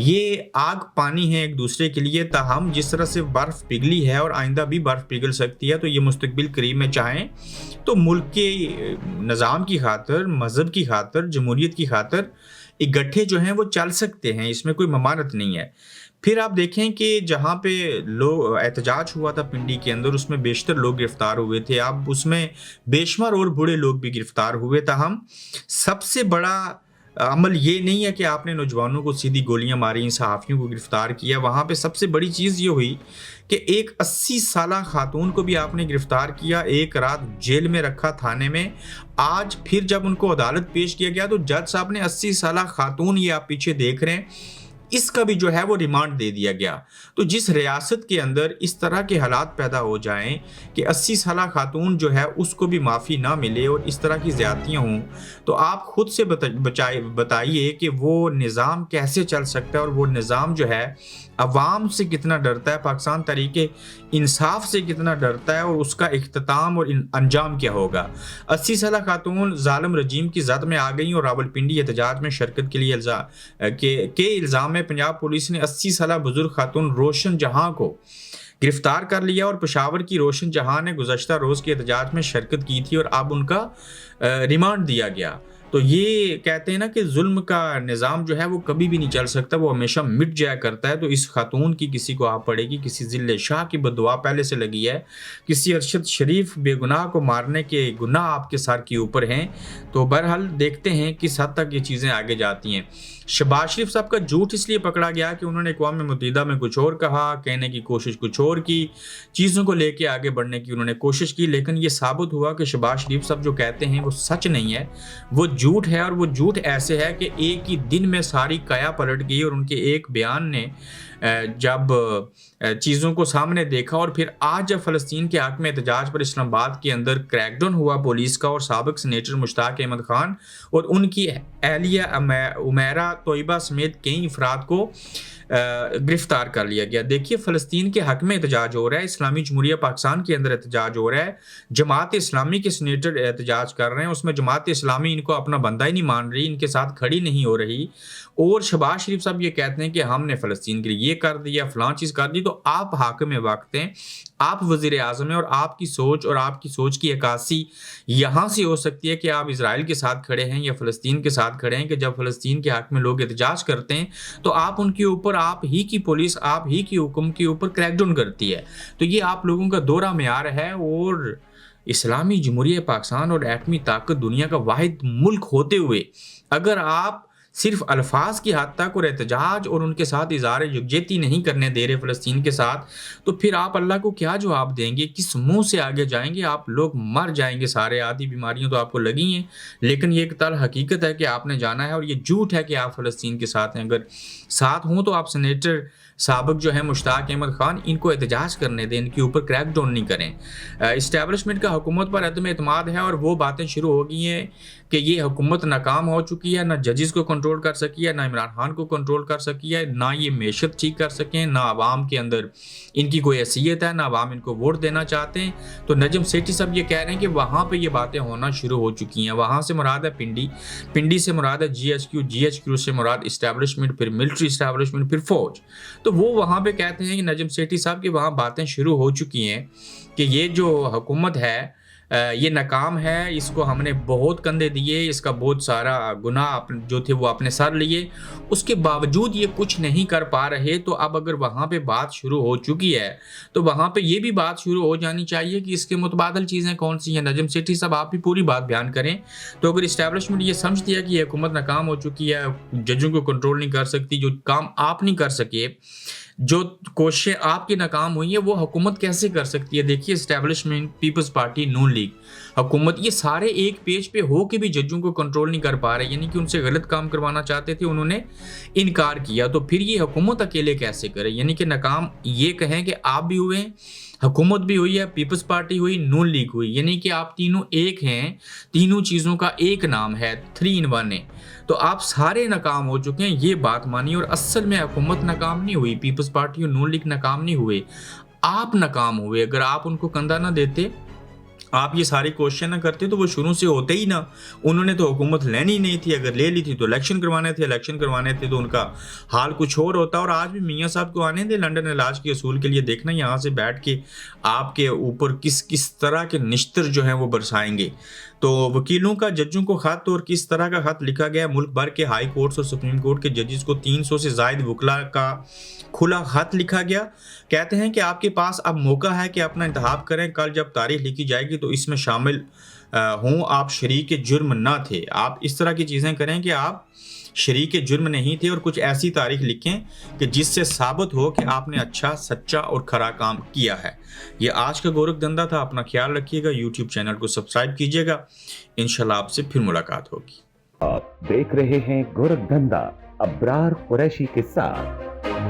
یہ آگ پانی ہے ایک دوسرے کے لیے، تاہم جس طرح سے برف پگھلی ہے اور آئندہ بھی برف پگھل سکتی ہے، تو یہ مستقبل قریب میں چاہیں تو ملک کے نظام کی خاطر، مذہب کی خاطر، جمہوریت کی خاطر اکٹھے جو ہیں وہ چل سکتے ہیں، اس میں کوئی ممانعت نہیں ہے۔ پھر آپ دیکھیں کہ جہاں پہ لوگ احتجاج ہوا تھا پنڈی کے اندر، اس میں بیشتر لوگ گرفتار ہوئے تھے، اب اس میں بے شمار اور بوڑھے لوگ بھی گرفتار ہوئے، تاہم سب سے بڑا عمل یہ نہیں ہے کہ آپ نے نوجوانوں کو سیدھی گولیاں ماری، صحافیوں کو گرفتار کیا۔ وہاں پہ سب سے بڑی چیز یہ ہوئی کہ ایک 80 سالہ خاتون کو بھی آپ نے گرفتار کیا، ایک رات جیل میں رکھا تھانے میں۔ آج پھر جب ان کو عدالت پیش کیا گیا تو جج صاحب نے 80 سالہ خاتون، یہ آپ پیچھے دیکھ رہے ہیں، اس کا بھی جو ہے وہ ریمانڈ دے دیا گیا۔ تو جس ریاست کے اندر اس طرح کے حالات پیدا ہو جائیں کہ 80 سالہ خاتون جو ہے اس کو بھی معافی نہ ملے اور اس طرح کی زیادتیاں ہوں، تو آپ خود سے بتائیے کہ وہ نظام کیسے چل سکتا ہے، اور وہ نظام جو ہے عوام سے کتنا ڈرتا ہے، پاکستان تحریک انصاف سے کتنا ڈرتا ہے، اور اس کا اختتام اور انجام کیا ہوگا۔ 80 سالہ خاتون ظالم رجیم کی زد میں آ گئیں اور راولپنڈی احتجاج میں شرکت کے لیے الزام میں پنجاب پولیس نے 80 سالہ بزرگ خاتون روشن جہاں کو گرفتار کر لیا، اور پشاور کی روشن جہاں نے گزشتہ روز کے احتجاج میں شرکت کی تھی اور اب ان کا ریمانڈ دیا گیا۔ تو یہ کہتے ہیں نا کہ ظلم کا نظام جو ہے وہ کبھی بھی نہیں چل سکتا، وہ ہمیشہ مٹ جایا کرتا ہے۔ تو اس خاتون کی کسی کو آپ پڑے گی، کسی ذل شاہ کی بددعا پہلے سے لگی ہے، کسی ارشد شریف بے گناہ کو مارنے کے گناہ آپ کے سر کے اوپر ہیں۔ تو بہرحال دیکھتے ہیں کس حد تک یہ چیزیں آگے جاتی ہیں۔ شہباز شریف صاحب کا جھوٹ اس لیے پکڑا گیا کہ انہوں نے اقوام متحدہ میں کچھ اور کہا، کہنے کی کوشش کچھ اور کی، چیزوں کو لے کے آگے بڑھنے کی انہوں نے کوشش کی، لیکن یہ ثابت ہوا کہ شہباز شریف صاحب جو کہتے ہیں وہ سچ نہیں ہے، وہ جھوٹ ہے، اور وہ جھوٹ ایسے ہے کہ ایک ہی دن میں ساری قیا پلٹ گئی، اور ان کے ایک بیان نے جب چیزوں کو سامنے دیکھا، اور پھر آج جب فلسطین کے حق میں احتجاج پر اسلام آباد کے اندر کریک ڈاؤن ہوا پولیس کا، اور سابق سینیٹر مشتاق احمد خان اور ان کی اہلیہ عمیرہ طیبہ سمیت کئی افراد کو گرفتار کر لیا گیا۔ دیکھیے فلسطین کے حق میں احتجاج ہو رہا ہے، اسلامی جمہوریہ پاکستان کے اندر احتجاج ہو رہا ہے، جماعت اسلامی کے سینیٹر احتجاج کر رہے ہیں، اس میں جماعت اسلامی ان کو اپنا بندہ ہی نہیں مان رہی، ان کے ساتھ کھڑی نہیں ہو رہی، اور شہباز شریف صاحب یہ کہتے ہیں کہ ہم نے فلسطین کے لیے یہ کر دیا، فلاں چیز کر دی۔ تو آپ حاکم وقت ہیں، آپ وزیر اعظم ہیں، اور آپ کی سوچ اور آپ کی سوچ کی عکاسی یہاں سے ہو سکتی ہے کہ آپ اسرائیل کے ساتھ کھڑے ہیں یا فلسطین کے ساتھ کھڑے ہیں، کہ جب فلسطین کے حق میں لوگ احتجاج کرتے ہیں تو آپ ان کے اوپر، آپ ہی کی پولیس، آپ ہی کی حکم کے اوپر کریک ڈاؤن کرتی ہے۔ تو یہ آپ لوگوں کا دورہ معیار ہے، اور اسلامی جمہوریہ پاکستان اور ایٹمی طاقت دنیا کا واحد ملک ہوتے ہوئے اگر آپ صرف الفاظ کی حد تک اور احتجاج اور ان کے ساتھ اظہار یکجہتی نہیں کرنے دے رہے فلسطین کے ساتھ، تو پھر آپ اللہ کو کیا جواب دیں گے؟ کس منہ سے آگے جائیں گے؟ آپ لوگ مر جائیں گے سارے، آدھی بیماریاں تو آپ کو لگی ہیں، لیکن یہ ایک تلخ حقیقت ہے کہ آپ نے جانا ہے، اور یہ جھوٹ ہے کہ آپ فلسطین کے ساتھ ہیں۔ اگر ساتھ ہوں تو آپ سینیٹر سابق جو ہے مشتاق احمد خان، ان کو احتجاج کرنے دیں، ان کے اوپر کریک ڈاؤن نہیں کریں۔ اسٹیبلشمنٹ کا حکومت پر عدم اعتماد ہے، اور وہ باتیں شروع ہو گئی ہیں کہ یہ حکومت ناکام ہو چکی ہے، نہ ججز کو کنٹرول کر سکی ہے، نہ عمران خان کو کنٹرول کر سکی ہے، نہ یہ معیشت ٹھیک کر سکیں، نہ عوام کے اندر ان کی کوئی حیثیت ہے، نہ عوام ان کو ووٹ دینا چاہتے ہیں۔ تو نجم سیٹھی صاحب یہ کہہ رہے ہیں کہ وہاں پہ یہ باتیں ہونا شروع ہو چکی ہیں۔ وہاں سے مراد ہے پنڈی، پنڈی سے مراد ہے G H Q, G H Q سے مراد اسٹیبلشمنٹ، پھر ملٹری اسٹیبلشمنٹ، پھر فوج۔ تو وہ وہاں پہ کہتے ہیں کہ نجم سیٹھی صاحب کہ وہاں باتیں شروع ہو چکی ہیں کہ یہ جو حکومت ہے یہ ناکام ہے، اس کو ہم نے بہت کندھے دیے، اس کا بہت سارا گناہ جو تھے وہ اپنے سر لیے، اس کے باوجود یہ کچھ نہیں کر پا رہے۔ تو اب اگر وہاں پہ بات شروع ہو چکی ہے تو وہاں پہ یہ بھی بات شروع ہو جانی چاہیے کہ اس کے متبادل چیزیں کون سی ہیں۔ نجم سیٹھی صاحب آپ بھی پوری بات بیان کریں۔ تو اگر اسٹیبلشمنٹ یہ سمجھتی ہے کہ یہ حکومت ناکام ہو چکی ہے، ججوں کو کنٹرول نہیں کر سکتی، جو کام آپ نہیں کر سکے، جو کوششیں آپ کی ناکام ہوئی ہیں، وہ حکومت کیسے کر سکتی ہے؟ دیکھیے اسٹیبلشمنٹ، پیپلز پارٹی، نون لیگ، حکومت، یہ سارے ایک پیج پہ ہو کے بھی ججوں کو کنٹرول نہیں کر پا رہے، یعنی کہ ان سے غلط کام کروانا چاہتے تھے، انہوں نے انکار کیا۔ تو پھر یہ حکومت اکیلے کیسے کرے؟ یعنی کہ ناکام یہ کہیں کہ آپ بھی ہوئے ہیں، حکومت بھی ہوئی ہے، پیپلز پارٹی ہوئی، نون لیگ ہوئی، یعنی کہ آپ تینوں ایک ہیں، تینوں چیزوں کا ایک نام ہے، 3 in 1 ہے۔ تو آپ سارے ناکام ہو چکے ہیں، یہ بات مانی۔ اور اصل میں حکومت ناکام نہیں ہوئی، پیپلز پارٹی اور نون لیگ ناکام نہیں ہوئے، آپ ناکام ہوئے۔ اگر آپ ان کو کندھا نہ دیتے، آپ یہ ساری کوششیں نہ کرتے تو وہ شروع سے ہوتے ہی نہ. انہوں نے تو حکومت لینی نہیں تھی, اگر لے لی تھی تو الیکشن کروانے تھے تو ان کا حال کچھ اور ہوتا. اور آج بھی میاں صاحب کو آنے دیں لنڈن علاج کے اصول کے لیے, دیکھنا یہاں سے بیٹھ کے آپ کے اوپر کس طرح کے نشتر جو ہیں وہ برسائیں گے. تو وکیلوں کا ججوں کو خط, اور کس طرح کا خط لکھا گیا, ملک بھر کے ہائی کورٹس اور سپریم کورٹ کے ججز کو 300 سے زائد وکلا کا کھلا خط لکھا گیا. کہتے ہیں کہ آپ کے پاس اب موقع ہے کہ اپنا انتخاب کریں, کل جب تاریخ لکھی جائے گی تو اس میں شامل ہوں, آپ شریک جرم نہ تھے. آپ اس طرح کی چیزیں کریں کہ آپ شریک جرم نہیں تھے, اور کچھ ایسی تاریخ لکھیں کہ جس سے ثابت ہو کہ آپ نے اچھا, سچا اور کھرا کام کیا ہے. یہ آج کا گورکھ دھندا تھا. اپنا خیال رکھیے گا, یوٹیوب چینل کو سبسکرائب کیجیے گا. انشاءاللہ آپ سے پھر ملاقات ہوگی. آپ دیکھ رہے ہیں گورکھ دھندا ابرار قریشی کے ساتھ.